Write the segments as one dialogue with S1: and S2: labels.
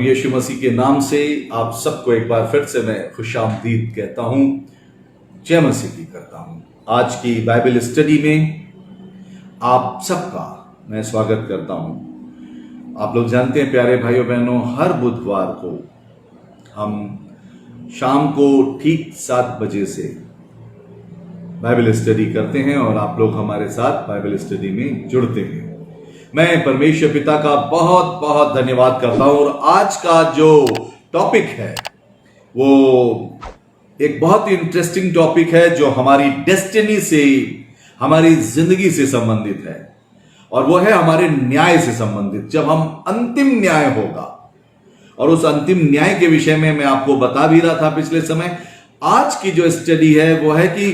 S1: यीशु मसीह के नाम से आप सबको एक बार फिर से मैं खुशामदीद कहता हूं, जय मसीह की करता हूं। आज की बाइबल स्टडी में आप सबका मैं स्वागत करता हूं। आप लोग जानते हैं प्यारे भाइयों बहनों, हर बुधवार को हम शाम को ठीक 7 बजे से बाइबल स्टडी करते हैं और आप लोग हमारे साथ बाइबल स्टडी में जुड़ते हैं। मैं परमेश्वर पिता का बहुत बहुत धन्यवाद करता हूं। और आज का जो टॉपिक है वो एक बहुत ही इंटरेस्टिंग टॉपिक है जो हमारी डेस्टिनी से, हमारी जिंदगी से संबंधित है, और वो है हमारे न्याय से संबंधित। जब हम अंतिम न्याय होगा, और उस अंतिम न्याय के विषय में मैं आपको बता भी रहा था पिछले समय। आज की जो स्टडी है वो है कि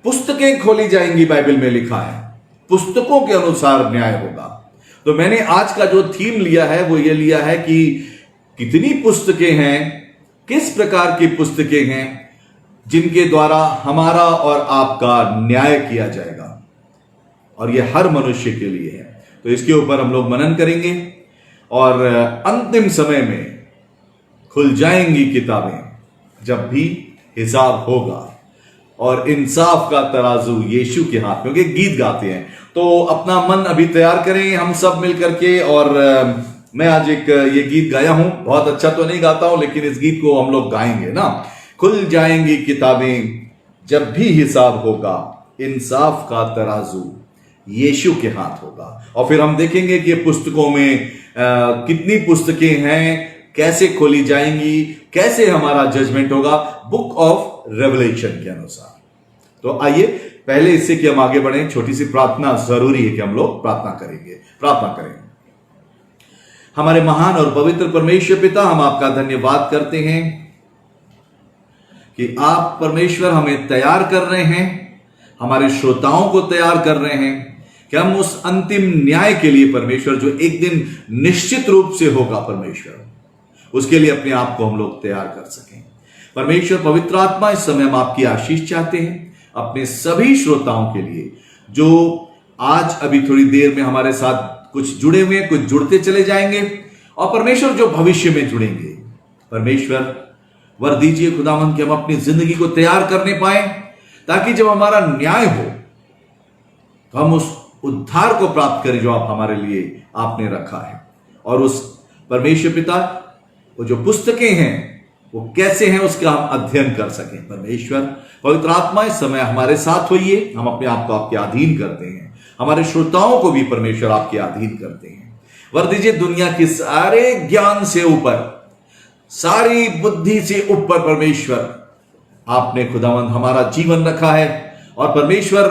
S1: पुस्तकें खोली जाएंगी, बाइबल में लिखा है पुस्तकों के अनुसार न्याय होगा। तो मैंने आज का जो थीम लिया है वो ये लिया है कि कितनी पुस्तकें हैं, किस प्रकार की पुस्तकें हैं जिनके द्वारा हमारा और आपका न्याय किया जाएगा, और ये हर मनुष्य के लिए है। तो इसके ऊपर हम लोग मनन करेंगे और अंतिम समय में खुल जाएंगी किताबें जब भी हिसाब होगा, और इंसाफ का तराजू यीशु के हाथ में। क्योंकि गीत गाते हैं तो अपना मन अभी तैयार करें हम सब मिल करके। और मैं आज एक ये गीत गाया हूं, बहुत अच्छा तो नहीं गाता हूं, लेकिन इस गीत को हम लोग गाएंगे ना। खुल जाएंगी किताबें जब भी हिसाब होगा, इंसाफ का तराजू यीशु के हाथ होगा। और फिर हम देखेंगे कि पुस्तकों में कितनी पुस्तकें हैं, कैसे खोली जाएंगी, कैसे हमारा जजमेंट होगा बुक ऑफ रेवलेशन के अनुसार। तो आइए पहले इससे कि हम आगे बढ़ें, छोटी सी प्रार्थना जरूरी है कि हम लोग प्रार्थना करेंगे। हमारे महान और पवित्र परमेश्वर पिता, हम आपका धन्यवाद करते हैं कि आप परमेश्वर हमें तैयार कर रहे हैं, हमारे श्रोताओं को तैयार कर रहे हैं कि हम उस अंतिम न्याय के लिए परमेश्वर, जो एक दिन निश्चित रूप से होगा परमेश्वर, उसके लिए अपने आप को हम लोग तैयार कर सकें। परमेश्वर पवित्र आत्मा, इस समय हम आपकी आशीष चाहते हैं अपने सभी श्रोताओं के लिए जो आज अभी थोड़ी देर में हमारे साथ कुछ जुड़े हुए हैं, कुछ जुड़ते चले जाएंगे, और परमेश्वर जो भविष्य में जुड़ेंगे, परमेश्वर वर दीजिए खुदावंद कि हम अपनी जिंदगी को तैयार करने पाए, ताकि जब हमारा न्याय हो तो हम उस उद्धार को प्राप्त करें जो आप हमारे लिए आपने रखा है। और उस परमेश्वर पिता, वो जो पुस्तकें हैं वो कैसे हैं उसका हम अध्ययन कर सकें। परमेश्वर पवित्र आत्मा, इस समय हमारे साथ होइए। हम अपने आप को आपके अधीन करते हैं, हमारे श्रोताओं को भी परमेश्वर आपके अधीन करते हैं। वर दीजिए दुनिया के सारे ज्ञान से ऊपर, सारी बुद्धि से ऊपर परमेश्वर आपने खुदावंद हमारा जीवन रखा है। और परमेश्वर,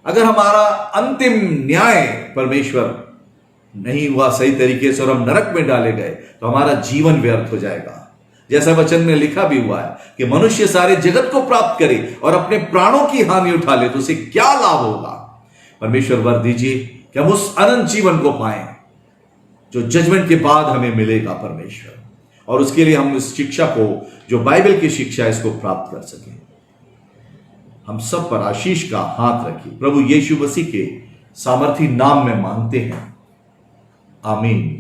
S1: अगर हमारा अंतिम न्याय परमेश्वर नहीं हुआ सही तरीके से और हम नरक में डाले गए तो हमारा जीवन व्यर्थ हो जाएगा। जैसा वचन में लिखा भी हुआ है कि मनुष्य सारे जगत को प्राप्त करे और अपने प्राणों की हानि उठा ले तो उसे क्या लाभ होगा। परमेश्वर वर दीजिए कि हम उस अनंत जीवन को पाएं जो जजमेंट के बाद हमें मिलेगा परमेश्वर, और उसके लिए हम इस शिक्षा को, जो बाइबल की शिक्षा है, इसको प्राप्त कर सकें। हम सब पर आशीष का हाथ रखिए, प्रभु यीशु मसीह के सामर्थी नाम में मांगते हैं, आमीन।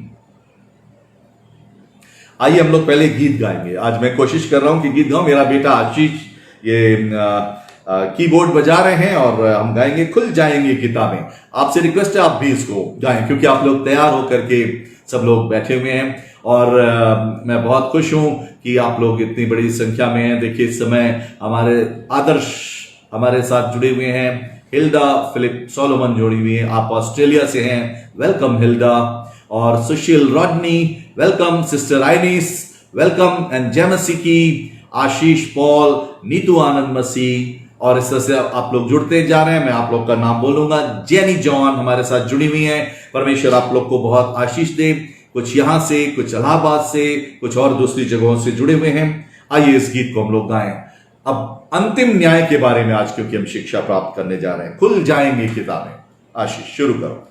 S1: आइए हम लोग पहले गीत गाएंगे। आज मैं कोशिश कर रहा हूं कि गीत गाऊं। मेरा बेटा आशीष ये कीबोर्ड बजा रहे हैं और हम गाएंगे खुल जाएंगी किताबें। आपसे रिक्वेस्ट है आप भी इसको गाएं, क्योंकि आप लोग तैयार होकर के सब लोग बैठे हुए हैं, और मैं बहुत खुश हूं कि आप लोग इतनी बड़ी संख्या में हैं। देखिए इस समय हमारे आदर्श हमारे साथ जुड़े हुए हैं, हिल्डा फिलिप सोलोमन जुड़ी हुई है, आप ऑस्ट्रेलिया से हैं, वेलकम हिल्डा। और सुशील रॉडनी, वेलकम। सिस्टर आइनिस, वेलकम। एंड जेमसिकी, आशीष पॉल, नीतू आनंद मसीह, और इस तरह से आप लोग जुड़ते जा रहे हैं। मैं आप लोग का नाम बोलूंगा। जेनी जॉन हमारे साथ जुड़ी हुई हैं। परमेश्वर आप लोग को बहुत आशीष दे। कुछ यहां से, कुछ इलाहाबाद से, कुछ और दूसरी जगहों से जुड़े हुए हैं। आइए इस गीत को हम लोग गाएं। अब अंतिम न्याय के बारे में आज, क्योंकि हम शिक्षा प्राप्त करने जा रहे हैं। खुल जाएंगी किताबें। आशीष शुरू करो।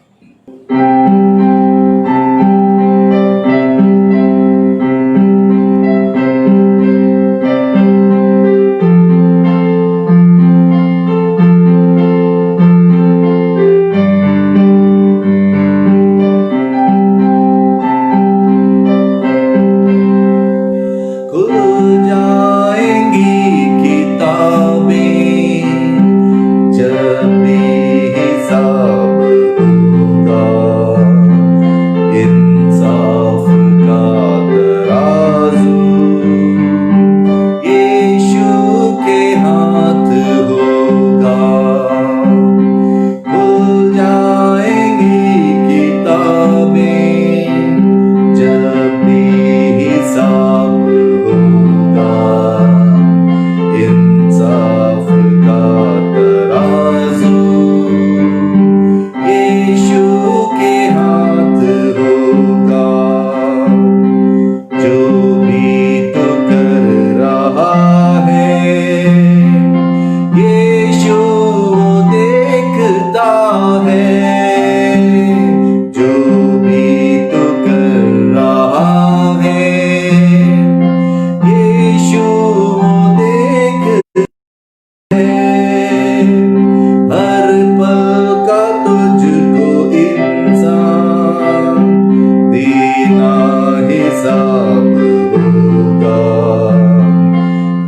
S1: हिसाब होगा,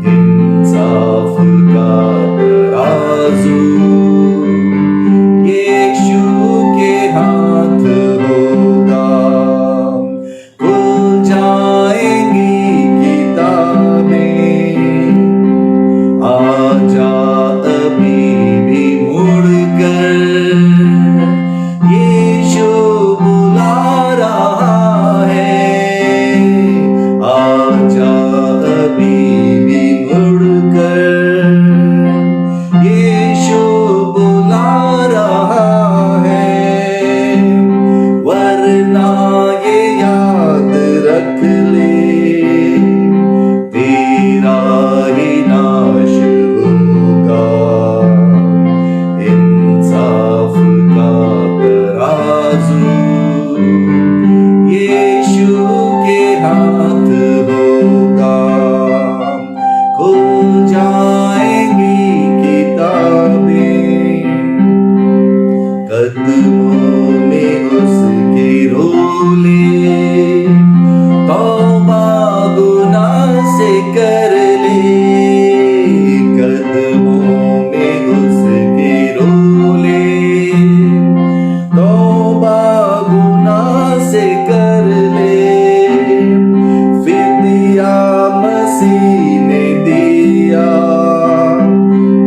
S1: इंसाफ का तराजू यीशु के हाथ होगा। खुल जाएंगी किताबें, आजा अभी भी मुड़कर, यीशु बुला रहा है। आजा अभी भी मुड़कर, यीशु बुला रहा है। वरना ये याद रख ले, तेरा ही नाश होगा, इंसाफ का तराजू यीशु के हाथ होगा। खुल जाएंगी किताबें, कदमों में उसके रोले, तौबा गुनाह से कर ले। कदमों में उसके रोले, तौबा गुनाह से कर ले। फिदिया मसीह ने दिया,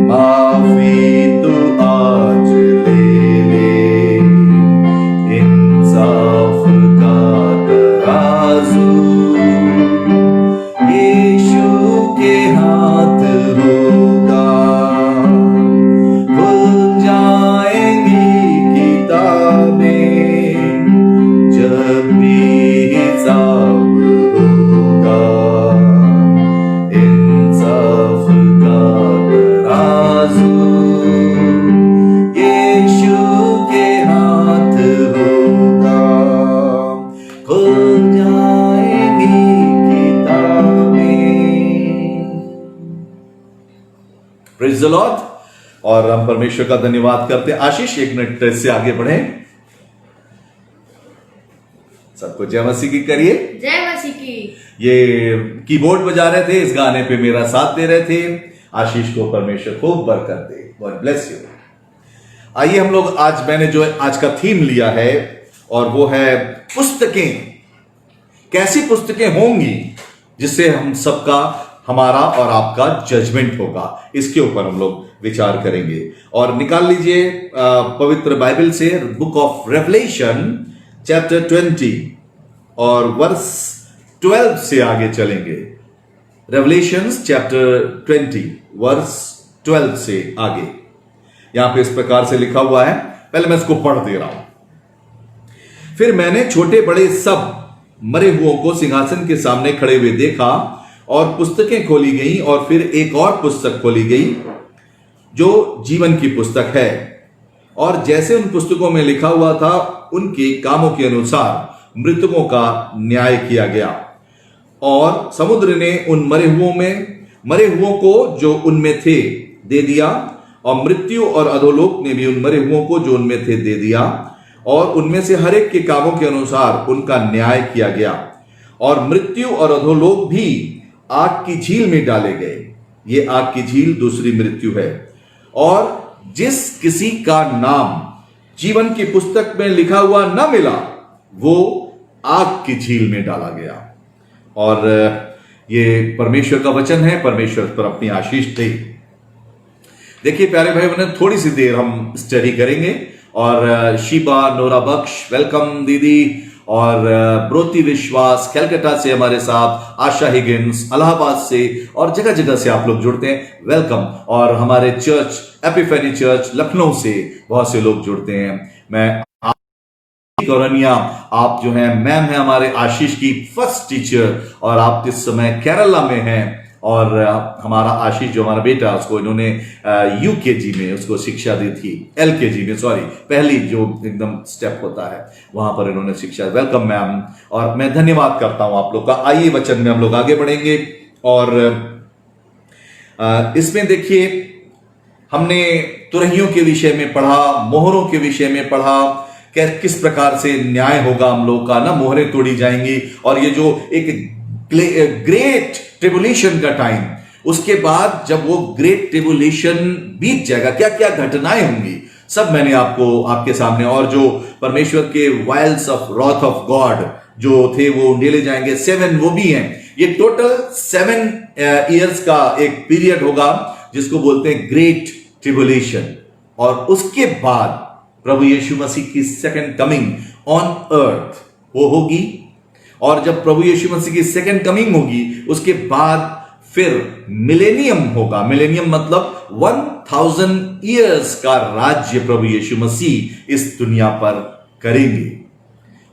S1: माफी तू आज ले ले। इंसाफ का तराजू यीशु के हाथ होगा। खुल जाएंगी किताबें, जब भी हिसाब होगा, इंसाफ का तराजू यीशु के हाथ होगा। खुल जाएंगी किताबें। Praise the Lord. और हम परमेश्वर का धन्यवाद करते हैं। आशीष 1 मिनट से आगे बढ़े। सबको जय मसीह की करिए।
S2: जय मसीह की।
S1: ये कीबोर्ड बजा रहे थे, इस गाने पे मेरा साथ दे रहे थे। आशीष को परमेश्वर खूब बरकत दे। God bless you. आइए हम लोग मैंने जो आज का थीम लिया है, और वो है पुस्तकें। कैसी पुस्तकें होंगी जिससे हम सबका, हमारा और आपका जजमेंट होगा, इसके ऊपर हम लोग विचार करेंगे। और निकाल लीजिए पवित्र बाइबल से बुक ऑफ रेवलेशन चैप्टर 20 और वर्स 12 से आगे चलेंगे। रेवलेशंस चैप्टर 20 वर्स 12 से आगे यहां पे इस प्रकार से लिखा हुआ है। पहले मैं इसको पढ़ दे रहा हूं। फिर मैंने छोटे बड़े सब मरे हुओं को सिंहासन के सामने खड़े हुए देखा, और पुस्तकें खोली गई, और फिर एक और पुस्तक खोली गई जो जीवन की पुस्तक है। और जैसे उन पुस्तकों में लिखा हुआ था, उनके कामों के अनुसार मृतकों का न्याय किया गया। और समुद्र ने उन मरे हुओं को जो उनमें थे दे दिया, और मृत्यु और अधोलोक ने भी उन मरे हुओं को जो उनमें थे दे दिया, और उनमें से हर एक के कामों के अनुसार उनका न्याय किया गया। और मृत्यु और अधोलोक भी आग की झील में डाले गए। ये आग की झील दूसरी मृत्यु है। और जिस किसी का नाम जीवन की पुस्तक में लिखा हुआ न मिला, वो आग की झील में डाला गया। और ये परमेश्वर का वचन है। परमेश्वर पर अपनी आशीष दे। देखिए प्यारे भाई बहन, थोड़ी सी देर हम स्टडी करेंगे। और शीबा नोरा बख्श, वेलकम दीदी। और ब्रोती विश्वास कैलकाटा से हमारे साथ, आशा हिगिंस इलाहाबाद से, और जगह जगह से आप लोग जुड़ते हैं, वेलकम। और हमारे चर्च एपिफेनी चर्च लखनऊ से बहुत से लोग जुड़ते हैं। मैं कौरनिया, आप जो हैं मैम है हमारे आशीष की फर्स्ट टीचर, और आप इस समय केरला में हैं। और हमारा आशीष जो हमारा बेटा, उसको इन्होंने यूकेजी में उसको शिक्षा दी थी, एलकेजी में, सॉरी, पहली जो एकदम स्टेप होता है वहां पर इन्होंने शिक्षा। वेलकम मैम, और मैं धन्यवाद करता हूं आप लोग का। आइए वचन में हम लोग आगे बढ़ेंगे। और इसमें देखिए, हमने तुरहियों के विषय में पढ़ा, मोहरों के विषय में पढ़ा, किस प्रकार से न्याय होगा हम लोग का ना, मोहरें तोड़ी जाएंगी, और ये जो एक ग्रेट ट्रिबुलेशन का टाइम, उसके बाद जब वो ग्रेट ट्रिबुलेशन बीत जाएगा, क्या क्या घटनाएं होंगी, सब मैंने आपको आपके सामने, और जो परमेश्वर के वाइल्स ऑफ रॉथ ऑफ गॉड जो थे वो ढेले जाएंगे, 7 वो भी हैं। ये टोटल 7 ईयर्स का एक पीरियड होगा जिसको बोलते हैं ग्रेट ट्रिबुलेशन। और उसके बाद प्रभु यीशु मसीह की सेकंड कमिंग ऑन अर्थ वो होगी, और जब प्रभु यीशु मसीह की सेकंड कमिंग होगी उसके बाद फिर मिलेनियम होगा। मिलेनियम मतलब 1000 ईयर्स का राज्य प्रभु यीशु मसीह इस दुनिया पर करेंगे,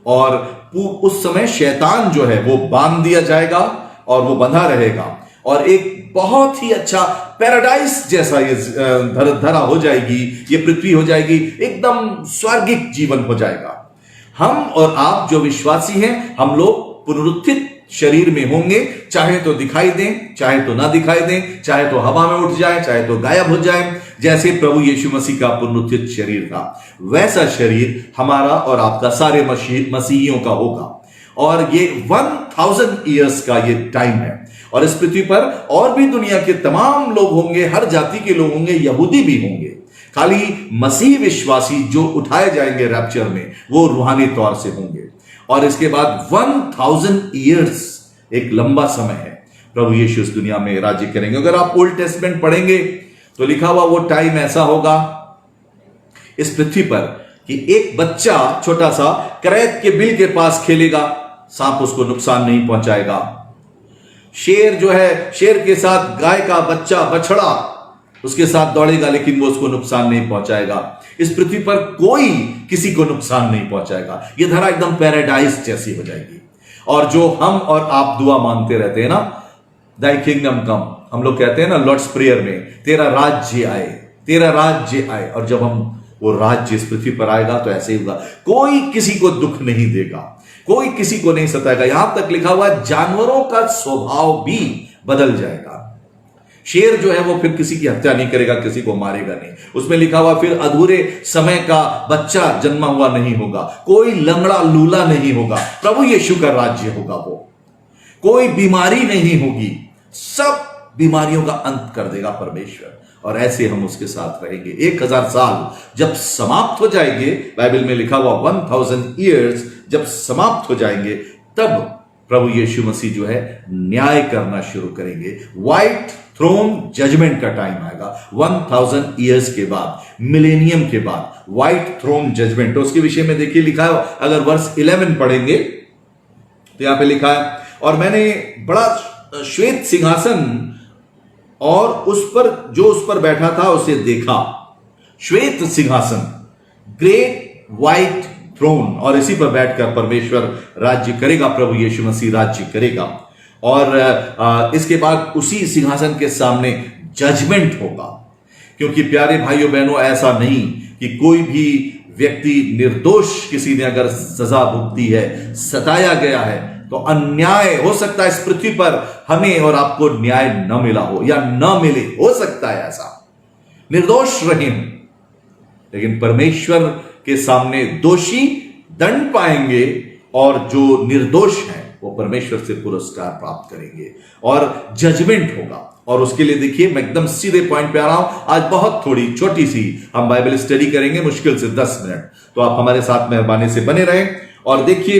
S1: और उस समय शैतान जो है वो बांध दिया जाएगा और वो बंधा रहेगा, और एक बहुत ही अच्छा पैराडाइस जैसा ये धरा हो जाएगी, ये पृथ्वी हो जाएगी, एकदम स्वर्गिक जीवन हो जाएगा। हम और आप जो विश्वासी हैं, हम लोग पुनरुत्थित शरीर में होंगे, चाहे तो दिखाई दें, चाहे तो ना दिखाई दें, चाहे तो हवा में उठ जाए, चाहे तो गायब हो जाए। जैसे प्रभु यीशु मसीह का पुनरुत्थित शरीर था, वैसा शरीर हमारा और आपका सारे मसीहियों का होगा। और ये 1000 ईयर्स का ये टाइम है, और इस पृथ्वी पर और भी दुनिया के तमाम लोग होंगे, हर जाति के लोग होंगे, यहूदी भी होंगे। खाली मसीह विश्वासी जो उठाए जाएंगे रैप्चर में, वो रूहानी तौर से होंगे। और इसके बाद 1000 ईयर्स एक लंबा समय है, प्रभु यीशु इस दुनिया में राज्य करेंगे। अगर आप ओल्ड टेस्टमेंट पढ़ेंगे तो लिखा हुआ वो टाइम ऐसा होगा इस पृथ्वी पर कि एक बच्चा छोटा सा करैत के बिल के पास खेलेगा, सांप उसको नुकसान नहीं पहुंचाएगा। शेर जो है, शेर के साथ गाय का बच्चा बछड़ा उसके साथ दौड़ेगा, लेकिन वो उसको नुकसान नहीं पहुंचाएगा। इस पृथ्वी पर कोई किसी को नुकसान नहीं पहुंचाएगा। ये धरा एकदम पैराडाइज जैसी हो जाएगी। और जो हम और आप दुआ मांगते रहते हैं ना, दाई किंगडम कम, हम लोग कहते हैं ना लॉर्ड्स प्रेयर में, तेरा राज्य आए, तेरा राज्य आए। और जब हम वो राज्य इस पृथ्वी पर आएगा तो ऐसे ही होगा, कोई किसी को दुख नहीं देगा, कोई किसी को नहीं सताएगा। यहां तक लिखा हुआ जानवरों का स्वभाव भी बदल जाएगा। शेर जो है वो फिर किसी की हत्या नहीं करेगा, किसी को मारेगा नहीं। उसमें लिखा हुआ फिर अधूरे समय का बच्चा जन्मा हुआ नहीं होगा, कोई लंगड़ा लूला नहीं होगा। प्रभु यीशु का राज्य होगा वो, कोई बीमारी नहीं होगी, सब बीमारियों का अंत कर देगा परमेश्वर। और ऐसे हम उसके साथ रहेंगे 1000 साल जब समाप्त हो जाएंगे। बाइबल में लिखा हुआ 1000 ईयर्स जब समाप्त हो जाएंगे, तब प्रभु यीशु मसीह जो है न्याय करना शुरू करेंगे। व्हाइट थ्रोन जजमेंट का टाइम आएगा 1000 ईयर्स के बाद, मिलेनियम के बाद व्हाइट थ्रोन जजमेंट। तो उसके विषय में देखिए लिखा है, अगर वर्ष 11 पढ़ेंगे तो यहां पे लिखा है, और मैंने बड़ा श्वेत सिंहासन और उस पर जो उस पर बैठा था उसे देखा। श्वेत सिंहासन, ग्रेट व्हाइट थ्रोन, और इसी पर बैठकर परमेश्वर राज्य करेगा, प्रभु यीशु मसीह राज्य करेगा। और इसके बाद उसी सिंहासन के सामने जजमेंट होगा। क्योंकि प्यारे भाइयों बहनों, ऐसा नहीं कि कोई भी व्यक्ति निर्दोष, किसी ने अगर सजा भुगती है, सताया गया है, तो अन्याय हो सकता है इस पृथ्वी पर हमें और आपको न्याय न मिला हो या न मिले, हो सकता है ऐसा, निर्दोष रहे हम। लेकिन परमेश्वर के सामने दोषी दंड पाएंगे, और जो निर्दोष हैं वो परमेश्वर से पुरस्कार प्राप्त करेंगे, और जजमेंट होगा। और उसके लिए देखिए, मैं एकदम सीधे पॉइंट पे आ रहा हूं। आज बहुत थोड़ी छोटी सी हम बाइबल स्टडी करेंगे, मुश्किल से 10 मिनट, तो आप हमारे साथ मेहरबानी से बने रहें। और देखिए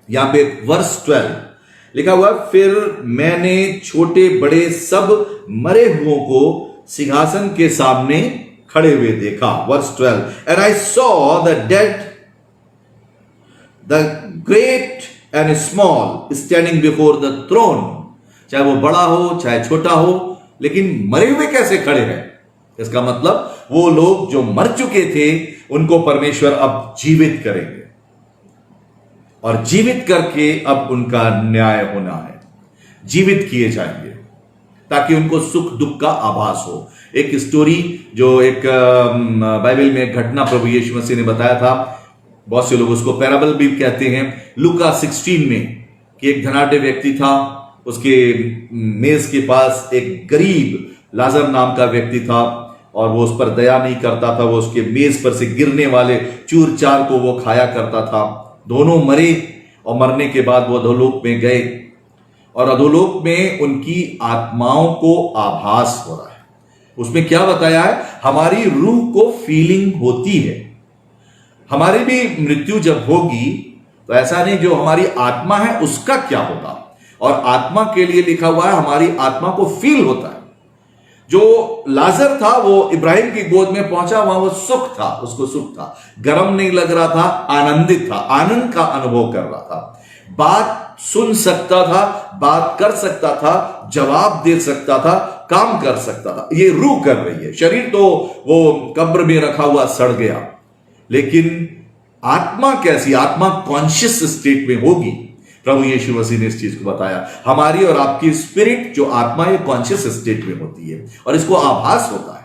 S1: यहां पे वर्ष 12 लिखा हुआ, फिर मैंने छोटे बड़े सब मरे हुओं को सिंहासन के सामने खड़े हुए देखा। वर्ष 12, and I saw the dead, the great and small standing before the throne. चाहे वो बड़ा हो चाहे छोटा हो, लेकिन मरे हुए कैसे खड़े हैं? इसका मतलब वो लोग जो मर चुके थे उनको परमेश्वर अब जीवित करेंगे, और जीवित करके अब उनका न्याय होना है। जीवित किए जाएंगे ताकि उनको सुख दुख का आभास हो। एक स्टोरी जो एक बाइबल में घटना प्रभु यीशु मसीह ने बताया था, बहुत से लोग उसको पैराबल भी कहते हैं, लूका 16 में, कि एक धनाढ्य व्यक्ति था, उसके मेज के पास एक गरीब लाजर नाम का व्यक्ति था, और वो उस पर दया नहीं करता था, वो उसके मेज पर से गिरने वाले चूर चार को वो खाया करता था। दोनों मरे और मरने के बाद वो अधोलोक में गए और अधोलोक में उनकी आत्माओं को आभास हो रहा है। उसमें क्या बताया है, हमारी रूह को फीलिंग होती है। हमारी भी मृत्यु जब होगी तो ऐसा नहीं जो हमारी आत्मा है उसका क्या होगा, और आत्मा के लिए लिखा हुआ है हमारी आत्मा को फील होता है। जो लाजर था वो इब्राहिम की गोद में पहुंचा, वहां वो सुख था, उसको सुख था, गर्म नहीं लग रहा था, आनंदित था, आनंद का अनुभव कर रहा था, बात सुन सकता था, बात कर सकता था, जवाब दे सकता था, काम कर सकता था। ये रूह कर रही है, शरीर तो वो कब्र में रखा हुआ सड़ गया, लेकिन आत्मा कैसी, आत्मा कॉन्शियस स्टेट में होगी। प्रभु यीशु मसीह ने इस चीज को बताया, हमारी और आपकी स्पिरिट जो आत्मा है कॉन्शियस स्टेट में होती है और इसको आभास होता है।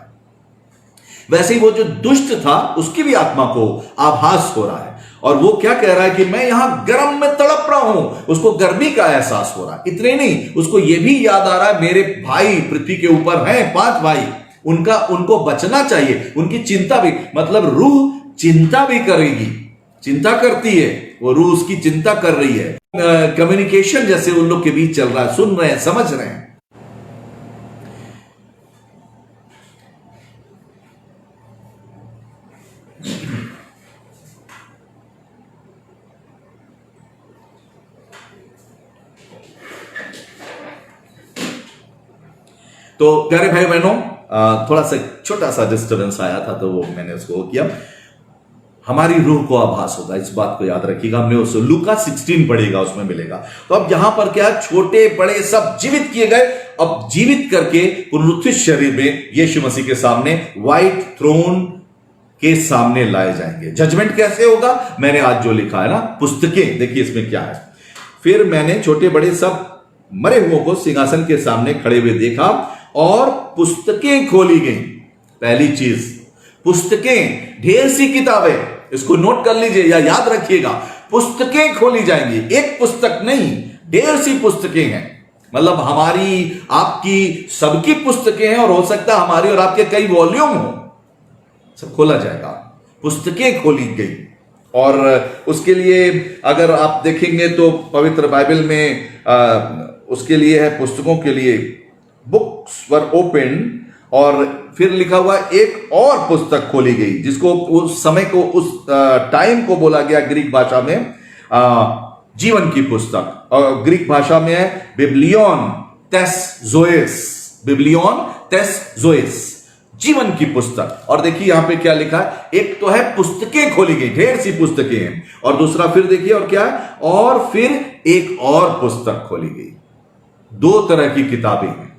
S1: वैसे ही वो जो दुष्ट था उसकी भी आत्मा को आभास हो रहा है, और वो क्या कह रहा है कि मैं यहां गर्म में तड़प रहा हूं, उसको गर्मी का एहसास हो रहा है। इतने नहीं, उसको यह भी याद आ रहा है मेरे भाई पृथ्वी के ऊपर हैं 5 भाई, उनको बचना चाहिए, उनकी चिंता भी, मतलब रूह चिंता भी करेगी, चिंता करती है, वो रूह उसकी चिंता कर रही है। कम्युनिकेशन जैसे उन लोग के बीच चल रहा है, सुन रहे हैं, समझ रहे हैं। तो प्यारे भाई बहनों, थोड़ा सा छोटा सा डिस्टर्बेंस आया था तो वो मैंने उसको किया। हमारी रूह को आभास होगा, इस बात को याद रखिएगा। हमने उस लूका 16 पढ़ेगा, उसमें मिलेगा। तो अब यहां पर क्या, छोटे बड़े सब जीवित किए गए। अब जीवित करके पुनरुत्थित शरीर में यीशु मसीह के सामने व्हाइट थ्रोन के सामने लाए जाएंगे। जजमेंट कैसे होगा, मैंने आज जो लिखा है ना, पुस्तकें देखिए इसमें क्या है। फिर मैंने छोटे बड़े सब मरे हुओं को सिंहासन के सामने खड़े हुए देखा और पुस्तकें खोली गई। पहली चीज, पुस्तकें, ढेर सी किताबें, इसको नोट कर लीजिए या याद रखिएगा, पुस्तकें खोली जाएंगी। एक पुस्तक नहीं, ढेर सी पुस्तकें हैं, मतलब हमारी आपकी सबकी पुस्तकें हैं, और हो सकता है हमारी और आपके कई वॉल्यूम हो, सब खोला जाएगा। पुस्तकें खोली गई, और उसके लिए अगर आप देखेंगे तो पवित्र बाइबल में उसके लिए है, पुस्तकों के लिए बुक्स वर ओपन, और फिर लिखा हुआ एक और पुस्तक खोली गई जिसको उस समय को, उस टाइम को बोला गया ग्रीक भाषा में जीवन की पुस्तक, और ग्रीक भाषा में है बिब्लियोन टेसज़ोइस, बिब्लियोन टेसज़ोइस, जीवन की पुस्तक। और देखिए यहां पे क्या लिखा है, एक तो है पुस्तकें खोली गई, ढेर सी पुस्तकें हैं, और दूसरा फिर देखिए और क्या है, और फिर एक और पुस्तक खोली गई। 2 तरह की किताबें हैं।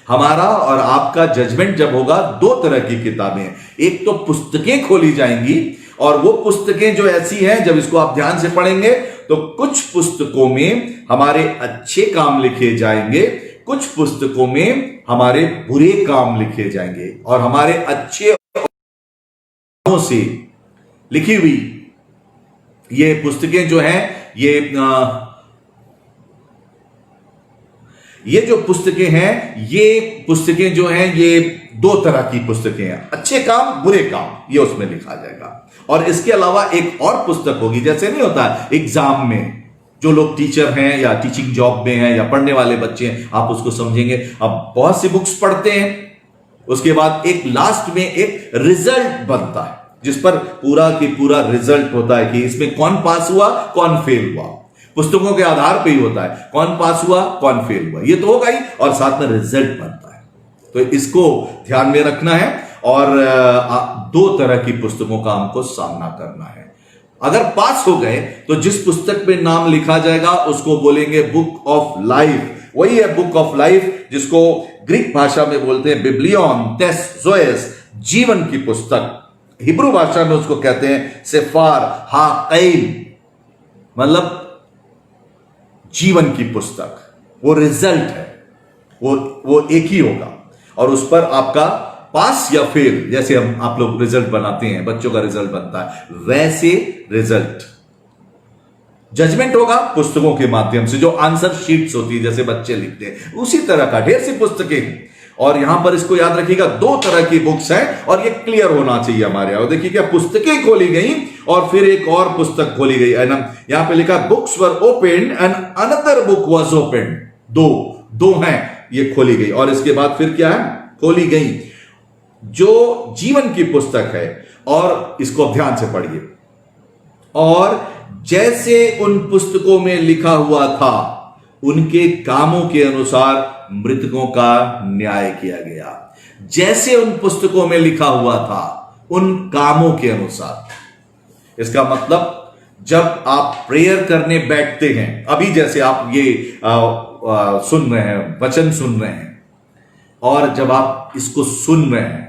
S1: हमारा और आपका जजमेंट जब होगा, 2 तरह की किताबें हैं। एक तो पुस्तकें खोली जाएंगी, और वो पुस्तकें जो ऐसी हैं, जब इसको आप ध्यान से पढ़ेंगे तो कुछ पुस्तकों में हमारे अच्छे काम लिखे जाएंगे, कुछ पुस्तकों में हमारे बुरे काम लिखे जाएंगे, और हमारे अच्छे से लिखी हुई ये पुस्तकें जो हैं, ये जो पुस्तकें हैं, ये पुस्तकें जो हैं, ये 2 तरह की पुस्तकें हैं, अच्छे काम बुरे काम, ये उसमें लिखा जाएगा। और इसके अलावा एक और पुस्तक होगी, जैसे नहीं होता एग्जाम में जो लोग टीचर हैं या टीचिंग जॉब में हैं या पढ़ने वाले बच्चे हैं, आप उसको समझेंगे। अब बहुत सी बुक्स पढ़ते हैं, उसके बाद एक लास्ट में एक रिजल्ट बनता है, जिस पर पूरा की पूरा रिजल्ट होता है कि इसमें कौन पास हुआ, कौन फेल हुआ। पुस्तकों के आधार पे ही होता है, कौन पास हुआ, कौन फेल हुआ, ये तो होगा ही, और साथ में रिजल्ट बनता है। तो इसको ध्यान में रखना है, और 2 तरह की पुस्तकों का हमको सामना करना है। अगर पास हो गए तो जिस पुस्तक में नाम लिखा जाएगा उसको बोलेंगे बुक ऑफ लाइफ। वही है बुक ऑफ लाइफ, जिसको ग्रीक भाषा में बोलते हैं बिब्लियोन टेसज़ोइस, जीवन की पुस्तक। हिब्रू भाषा में उसको कहते हैं सेफार हाक़ैम, मतलब जीवन की पुस्तक। वो रिजल्ट है, वो एक ही होगा, और उस पर आपका पास या फेल, जैसे आप लोग रिजल्ट बनाते हैं, बच्चों का रिजल्ट बनता है, वैसे रिजल्ट जजमेंट होगा पुस्तकों के माध्यम से, जो आंसर शीट्स होती है जैसे बच्चे लिखते हैं, उसी तरह का ढेर सी पुस्तकें। और यहां पर इसको याद रखिएगा, दो तरह की बुक्स हैं और ये क्लियर होना चाहिए हमारे यहां। देखिए क्या पुस्तकें खोली गई और फिर एक और पुस्तक खोली गई है ना। यहां पे लिखा books were open and another book was open. दो दो हैं, ये खोली गई और इसके बाद फिर क्या है, खोली गई जो जीवन की पुस्तक है। और इसको ध्यान से पढ़िए। और जैसे उन पुस्तकों में लिखा हुआ था उनके कामों के अनुसार मृतकों का न्याय किया गया। जैसे उन पुस्तकों में लिखा हुआ था उन कामों के अनुसार। इसका मतलब जब आप प्रेयर करने बैठते हैं, अभी जैसे आप ये सुन रहे हैं, वचन सुन रहे हैं, और जब आप इसको सुन रहे हैं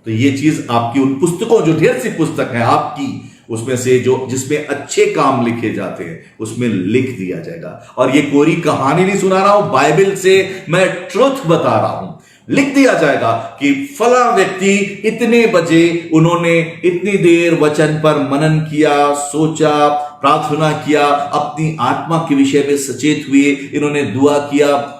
S1: तो ये चीज आपकी उन पुस्तकों, जो ढेर सी पुस्तक है आपकी, उसमें से जो जिसमें अच्छे काम लिखे जाते हैं उसमें लिख दिया जाएगा। और ये कोई कहानी नहीं सुना रहा हूं, बाइबल से मैं ट्रुथ बता रहा हूं। लिख दिया जाएगा कि फला व्यक्ति इतने बजे उन्होंने इतनी देर वचन पर मनन किया, सोचा, प्रार्थना किया, अपनी आत्मा के विषय में सचेत हुए, इन्होंने दुआ किया।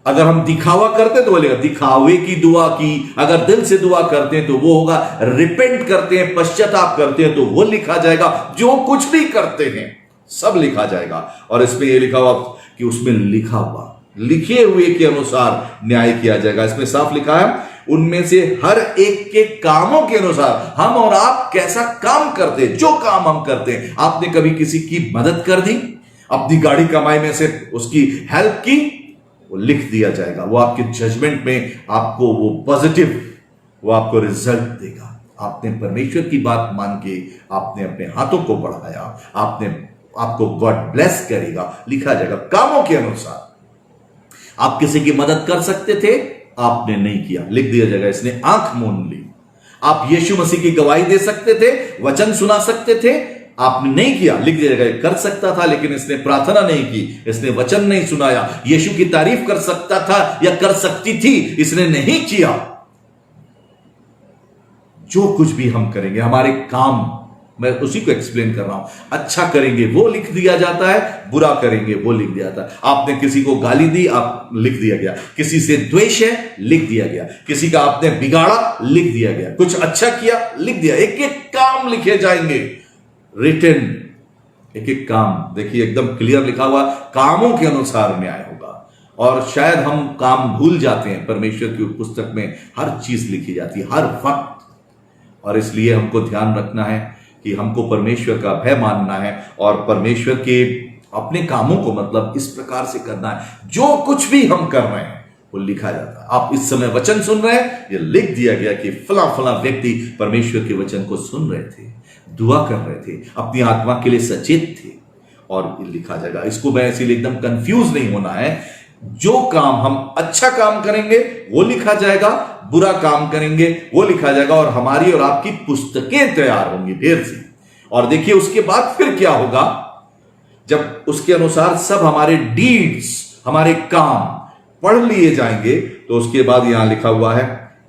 S1: अगर हम दिखावा करते तो बोलेगा दिखावे की दुआ की, अगर दिल से दुआ करते हैं तो वो होगा, रिपेंट करते हैं, पश्चाताप करते हैं तो वो लिखा जाएगा। जो कुछ भी करते हैं सब लिखा जाएगा। और इसमें ये लिखा हुआ कि उसमें लिखा हुआ, लिखे हुए के अनुसार न्याय किया जाएगा। इसमें साफ लिखा है उनमें से हर एक के कामों के अनुसार। हम और आप कैसा काम करते हैं, जो काम हम करते हैं, आपने कभी किसी की मदद कर दी, अपनी गाड़ी कमाई में से उसकी हेल्प की, वो लिख दिया जाएगा। वो आपके जजमेंट में आपको वो पॉजिटिव, वो आपको रिजल्ट देगा। आपने परमेश्वर की बात मान के आपने अपने हाथों को बढ़ाया, आपको गॉड ब्लेस करेगा, लिखा जाएगा कामों के अनुसार। आप किसी की मदद कर सकते थे, आपने नहीं किया, लिख दिया जाएगा इसने आंख मूंद ली। आप यीशु मसीह की गवाही दे सकते थे, वचन सुना सकते थे, आपने नहीं किया, लिख दिया जाएगा। कर सकता था लेकिन इसने प्रार्थना नहीं की, इसने वचन नहीं सुनाया। यीशु की तारीफ कर सकता था या कर सकती थी, इसने नहीं किया। जो कुछ भी हम करेंगे, हमारे काम, मैं उसी को एक्सप्लेन कर रहा हूं, अच्छा करेंगे वो लिख दिया जाता है, बुरा करेंगे वो लिख दिया जाता है। आपने किसी को गाली दी, आप लिख दिया गया। किसी से द्वेष है, लिख दिया गया। किसी का आपने बिगाड़ा, लिख दिया गया। कुछ अच्छा किया, लिख दिया। एक एक काम लिखे जाएंगे, रिटन, एक एक काम। देखिए एकदम क्लियर लिखा हुआ, कामों के अनुसार न्याय होगा। और शायद हम काम भूल जाते हैं, परमेश्वर की पुस्तक में हर चीज लिखी जाती है, हर वक्त। और इसलिए हमको ध्यान रखना है कि हमको परमेश्वर का भय मानना है और परमेश्वर के अपने कामों को मतलब इस प्रकार से करना है। जो कुछ भी हम कर रहे हैं वो लिखा जाता है। आप इस समय वचन सुन रहे हैं, ये लिख दिया गया कि फला फला व्यक्ति परमेश्वर के वचन को सुन रहे थे, दुआ कर रहे थे, अपनी आत्मा के लिए सचेत थे, और लिखा जाएगा। इसको मैं इसीलिए एकदम कंफ्यूज नहीं होना है। जो काम हम अच्छा काम करेंगे वो लिखा जाएगा, बुरा काम करेंगे वो लिखा जाएगा, और हमारी और आपकी पुस्तकें तैयार होंगी ढेर सी। और देखिए उसके बाद फिर क्या होगा, जब उसके अनुसार सब हमारे डीड्स, हमारे काम पढ़ लिए जाएंगे, तो उसके बाद यहां लिखा हुआ है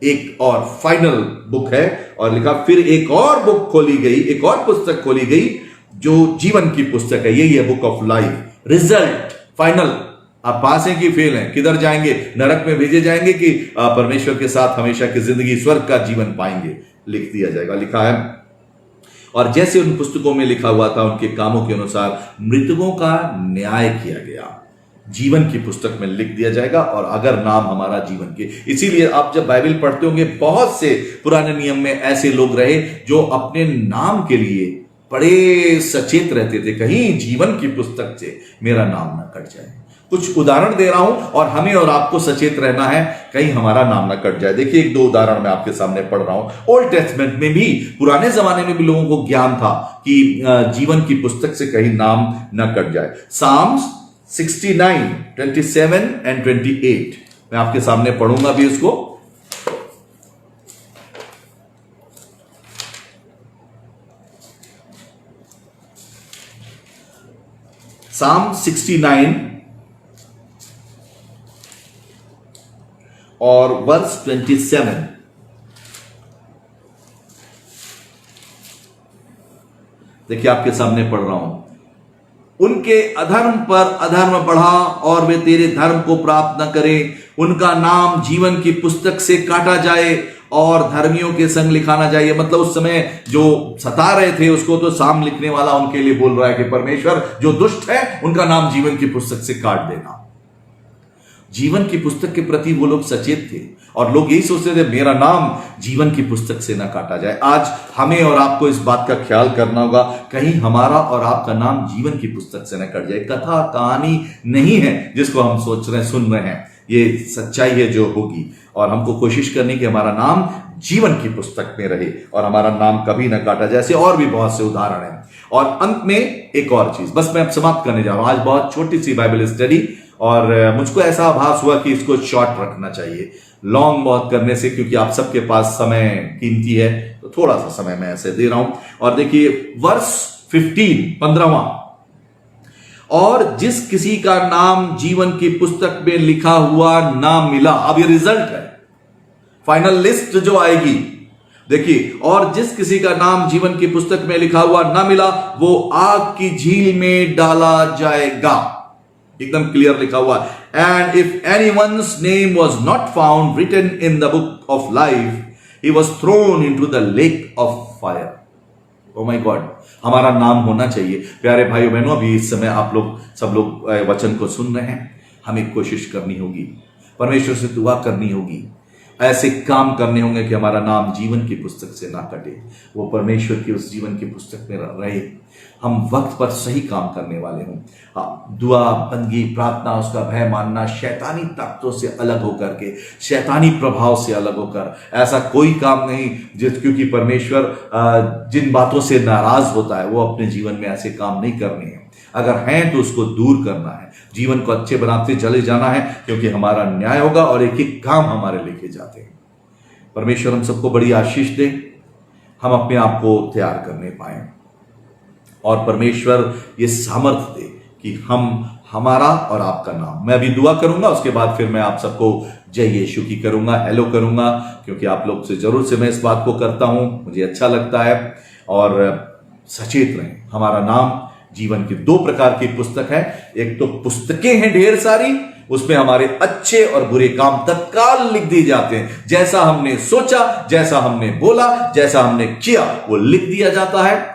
S1: एक और फाइनल बुक है, और लिखा फिर एक और बुक खोली गई, एक और पुस्तक खोली गई जो जीवन की पुस्तक है। यही है book of life. Result final, आप पास हैं कि फेल हैं, किधर जाएंगे, नरक में भेजे जाएंगे कि परमेश्वर के साथ हमेशा की जिंदगी, स्वर्ग का जीवन पाएंगे, लिख दिया जाएगा। लिखा है और जैसे उन पुस्तकों में लिखा हुआ था उनके कामों के अनुसार मृतकों का न्याय किया गया, जीवन की पुस्तक में लिख दिया जाएगा। और अगर नाम हमारा जीवन के, इसीलिए आप जब बाइबल पढ़ते होंगे, बहुत से पुराने नियम में ऐसे लोग रहे जो अपने नाम के लिए बड़े सचेत रहते थे, कहीं जीवन की पुस्तक से मेरा नाम ना कट जाए। कुछ उदाहरण दे रहा हूं और हमें और आपको सचेत रहना है कहीं हमारा नाम ना कट जाए। देखिए एक दो उदाहरण मैं आपके सामने पढ़ रहा हूं। ओल्ड टेस्टमेंट में भी, पुराने जमाने में भी लोगों को ज्ञान था कि जीवन की पुस्तक से कहीं नाम ना कट जाए। साम्स 69, 27 एंड 28 मैं आपके सामने पढ़ूंगा भी उसको। साम 69 और वर्स 27। देखिए आपके सामने पढ़ रहा हूं। उनके अधर्म पर अधर्म बढ़ा और वे तेरे धर्म को प्राप्त न करें। उनका नाम जीवन की पुस्तक से काटा जाए और धर्मियों के संग लिखा ना जाए। मतलब उस समय जो सता रहे थे उसको तो साम लिखने वाला उनके लिए बोल रहा है कि परमेश्वर जो दुष्ट है उनका नाम जीवन की पुस्तक से काट देना। जीवन की पुस्तक के प्रति वो लोग सचेत थे और लोग यही सोचते थे मेरा नाम जीवन की पुस्तक से ना काटा जाए। आज हमें और आपको इस बात का ख्याल करना होगा कहीं हमारा और आपका नाम जीवन की पुस्तक से ना कट जाए। कथा कहानी नहीं है जिसको हम सोच रहे हैं सुन रहे हैं, ये सच्चाई है जो होगी और हमको कोशिश करनी कि हमारा नाम जीवन की पुस्तक में रहे और हमारा नाम कभी ना काटा जाए। ऐसे और भी बहुत से उदाहरण हैं। और अंत में एक और चीज, बस मैं अब समाप्त करने जा रहा हूं। आज बहुत छोटी सी बाइबल स्टडी और मुझको ऐसा आभास हुआ कि इसको शॉर्ट रखना चाहिए, लॉन्ग बहुत करने से, क्योंकि आप सबके पास समय कीमती है तो थोड़ा सा समय मैं ऐसे दे रहा हूं। और देखिए वर्स 15वां, और जिस किसी का नाम जीवन की पुस्तक में लिखा हुआ ना मिला। अब ये रिजल्ट है, फाइनल लिस्ट जो आएगी। देखिए, और जिस किसी का नाम जीवन की पुस्तक में लिखा हुआ ना मिला वो आग की झील में डाला जाएगा। एकदम क्लियर लिखा हुआ। And if anyone's name was not found written in the book of life he was thrown into the lake of fire. Oh my God, हमारा नाम होना चाहिए। प्यारे भाइयों बहनों, अभी इस समय आप लोग सब लोग वचन को सुन रहे हैं, हमें कोशिश करनी होगी, परमेश्वर से दुआ करनी होगी, ऐसे काम करने होंगे कि हमारा नाम जीवन की पुस्तक से ना कटे, वो परमेश्वर की उस जीवन की पुस्तक में रहे, हम वक्त पर सही काम करने वाले हों। दुआ, बंदगी, प्रार्थना, उसका भय मानना, शैतानी ताकतों से अलग होकर के, शैतानी प्रभाव से अलग होकर, ऐसा कोई काम नहीं क्योंकि परमेश्वर जिन बातों से नाराज होता है वो अपने जीवन में ऐसे काम नहीं करने हैं। अगर हैं तो उसको दूर करना है, जीवन को अच्छे बनाते चले जाना है, क्योंकि हमारा न्याय होगा और एक एक काम हमारे लेके जाते हैं। परमेश्वर हम सबको बड़ी आशीष दे, हम अपने आप को तैयार करने पाए और परमेश्वर ये सामर्थ्य दे कि हम हमारा और आपका नाम। मैं अभी दुआ करूंगा, उसके बाद फिर मैं आप सबको जय यीशु की करूंगा, हेलो करूंगा, क्योंकि आप लोग से जरूर से मैं इस बात को करता हूं, मुझे अच्छा लगता है। और सचेत रहें, हमारा नाम जीवन की 2 प्रकार की पुस्तक है। एक तो पुस्तकें हैं ढेर सारी, उसमें हमारे अच्छे और बुरे काम तत्काल लिख दिए जाते हैं। जैसा हमने सोचा, जैसा हमने बोला, जैसा हमने किया वो लिख दिया जाता है।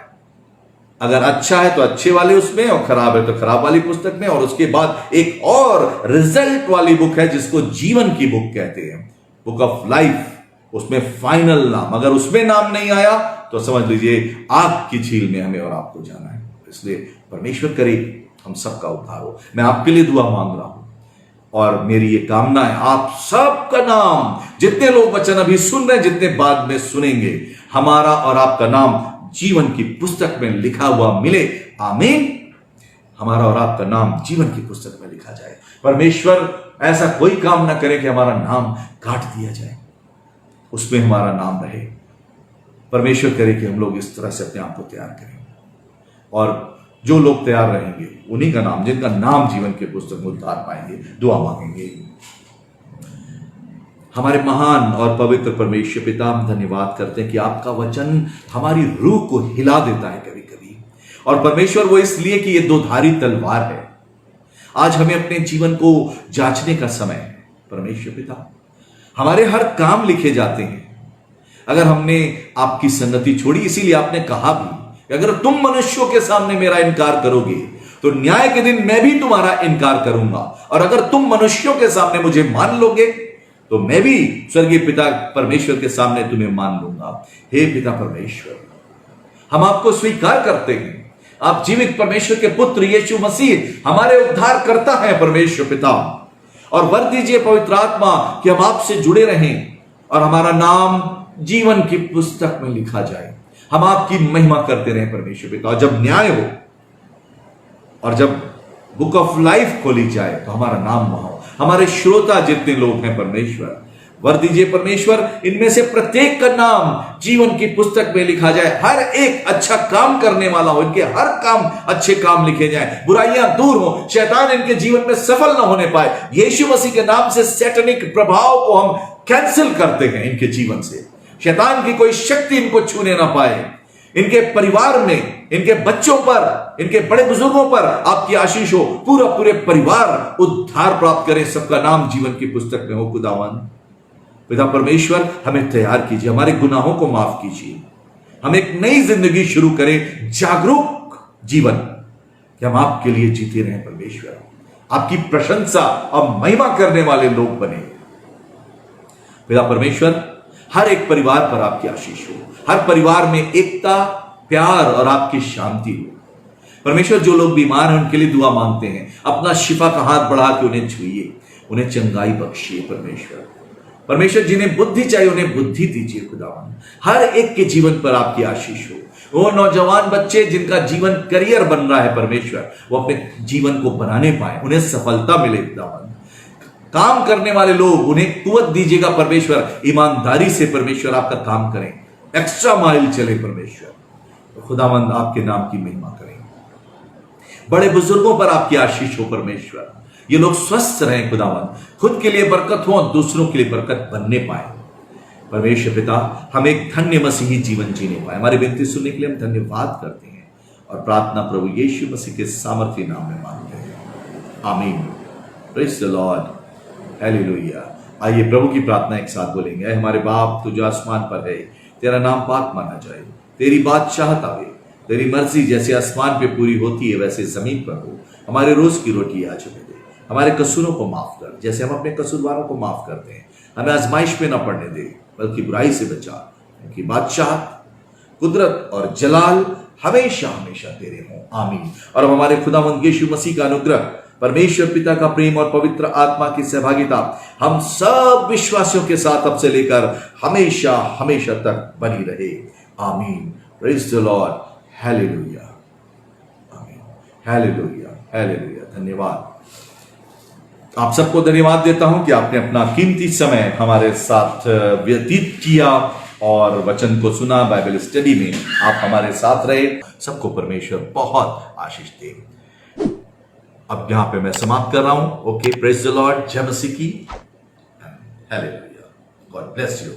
S1: अगर अच्छा है तो अच्छे वाले उसमें, और खराब है तो खराब वाली पुस्तक में। और उसके बाद एक और रिजल्ट वाली बुक है जिसको जीवन की बुक कहते हैं, बुक ऑफ लाइफ। उसमें फाइनल नाम, अगर उसमें नाम नहीं आया तो समझ लीजिए आग की झील में हमें और आपको जाना है। इसलिए परमेश्वर करे हम सबका उद्धार हो। मैं आपके लिए दुआ मांग रहा हूं और मेरी ये कामना है आप सबका नाम, जितने लोग वचन अभी सुन रहे हैं, जितने बाद में सुनेंगे, हमारा और आपका नाम जीवन की पुस्तक में लिखा हुआ मिले। आमीन। हमारा और आपका नाम जीवन की पुस्तक में लिखा जाए। परमेश्वर ऐसा कोई काम ना करे कि हमारा नाम काट दिया जाए, उसमें हमारा नाम रहे। परमेश्वर करे कि हम लोग इस तरह से अपने आप को तैयार करें, और जो लोग तैयार रहेंगे उन्हीं का नाम, जिनका नाम जीवन के पुस्तक में उतार पाएंगे, दुआ मांगेंगे। हमारे महान और पवित्र परमेश्वर पिता, हम धन्यवाद करते हैं कि आपका वचन हमारी रूह को हिला देता है कभी कभी। और परमेश्वर वो इसलिए कि ये 2 धारी तलवार है। आज हमें अपने जीवन को जांचने का समय है परमेश्वर पिता। हमारे हर काम लिखे जाते हैं। अगर हमने आपकी संगति छोड़ी, इसीलिए आपने कहा भी अगर तुम मनुष्यों के सामने मेरा इनकार करोगे तो न्याय के दिन मैं भी तुम्हारा इनकार करूंगा, और अगर तुम मनुष्यों के सामने मुझे मान लोगे तो मैं भी स्वर्गीय पिता परमेश्वर के सामने तुम्हें मान लूंगा। हे पिता परमेश्वर, हम आपको स्वीकार करते हैं, आप जीवित परमेश्वर के पुत्र यीशु मसीह हमारे उद्धार करता है परमेश्वर पिता। और वर दीजिए पवित्र आत्मा कि हम आपसे जुड़े रहें और हमारा नाम जीवन की पुस्तक में लिखा जाए। हम आपकी महिमा करते रहें परमेश्वर पिता। और जब न्याय हो और जब बुक ऑफ लाइफ खोली जाए तो हमारा नाम वहां हो। हमारे श्रोता जितने लोग हैं परमेश्वर, वर दीजिए परमेश्वर, इनमें से प्रत्येक का नाम जीवन की पुस्तक में लिखा जाए। हर एक अच्छा काम करने वाला हो, इनके हर काम अच्छे काम लिखे जाए, बुराइयां दूर हो, शैतान इनके जीवन में सफल ना होने पाए। यीशु मसीह के नाम से सैतानिक प्रभाव को हम कैंसिल करते हैं इनके जीवन से। शैतान की कोई शक्ति इनको छूने ना पाए। इनके परिवार में, इनके बच्चों पर, इनके बड़े बुजुर्गों पर आपकी आशीष हो। पूरे परिवार उद्धार प्राप्त करे, सबका नाम जीवन की पुस्तक में हो। खुदावन पिता परमेश्वर, हमें तैयार कीजिए, हमारे गुनाहों को माफ कीजिए, हम एक नई जिंदगी शुरू करें, जागरूक जीवन, कि हम आपके लिए जीते रहें परमेश्वर, आपकी प्रशंसा और महिमा करने वाले लोग बने। पिता परमेश्वर, हर एक परिवार पर आपकी आशीष हो, हर परिवार में एकता, प्यार और आपकी शांति हो। परमेश्वर, जो लोग बीमार हैं उनके लिए दुआ मांगते हैं, अपना शिफा का हाथ बढ़ा के उन्हें छुइए, उन्हें चंगाई बख्शिए परमेश्वर, जिन्हें बुद्धि चाहिए उन्हें बुद्धि दीजिए खुदावन। हर एक के जीवन पर आपकी आशीष हो। वो नौजवान बच्चे जिनका जीवन करियर बन रहा है परमेश्वर, वो अपने जीवन को बनाने पाए, उन्हें सफलता मिले खुदावन। काम करने वाले लोग, उन्हें कुवत दीजिएगा परमेश्वर, ईमानदारी से परमेश्वर आपका काम करें, एक्स्ट्रा माइल चले परमेश्वर। खुदावंद आपके नाम की महिमा करें। बड़े बुजुर्गों पर आपकी आशीष हो परमेश्वर, ये लोग स्वस्थ रहें खुदावंद, खुद के लिए बरकत हो और दूसरों के लिए बरकत बनने पाए परमेश्वर पिता। हम एक धन्य मसीही जीवन जीने पाए। हमारी विनती सुनने के लिए हम धन्यवाद करते हैं और प्रार्थना प्रभु यीशु मसीह के सामर्थ्य नाम में मांगते हैं, आमीन। Praise the Lord, hallelujah. आइए प्रभु की प्रार्थना एक साथ बोलेंगे। ऐ हमारे बाप, तू जो आसमान पर है, तेरा नाम पाक माना जाए, तेरी बादशाहत आवे, तेरी मर्जी जैसे आसमान पे पूरी होती है वैसे जमीन पर हो। हमारे रोज की रोटी आज हमें दे, हमारे कसूरों को माफ कर जैसे हम अपने कसूरवारों को माफ करते हैं। हमें आजमाइश में न पड़ने दे बल्कि बुराई से बचा, क्योंकि बादशाहत, कुदरत और जलाल हमेशा हमेशा तेरे हों, आमीन। और अब हमारे खुदावंद यीशु मसीह का अनुग्रह, परमेश्वर पिता का प्रेम और पवित्र आत्मा की सहभागिता हम सब विश्वासियों के साथ अब से लेकर हमेशा हमेशा तक बनी रहे, आमीन। प्रेज द लॉर्ड, हालेलुया, आमीन, हालेलुया, हालेलुया। धन्यवाद। आप सबको धन्यवाद देता हूं कि आपने अपना कीमती समय हमारे साथ व्यतीत किया और वचन को सुना। बाइबल स्टडी में आप हमारे साथ रहे। सबको परमेश्वर बहुत आशीष दे। अब यहां पे मैं समाप्त कर रहा हूं। ओके, प्रेज द लॉर्ड, जय मसीह की, हालेलुया, गॉड ब्लेस यू।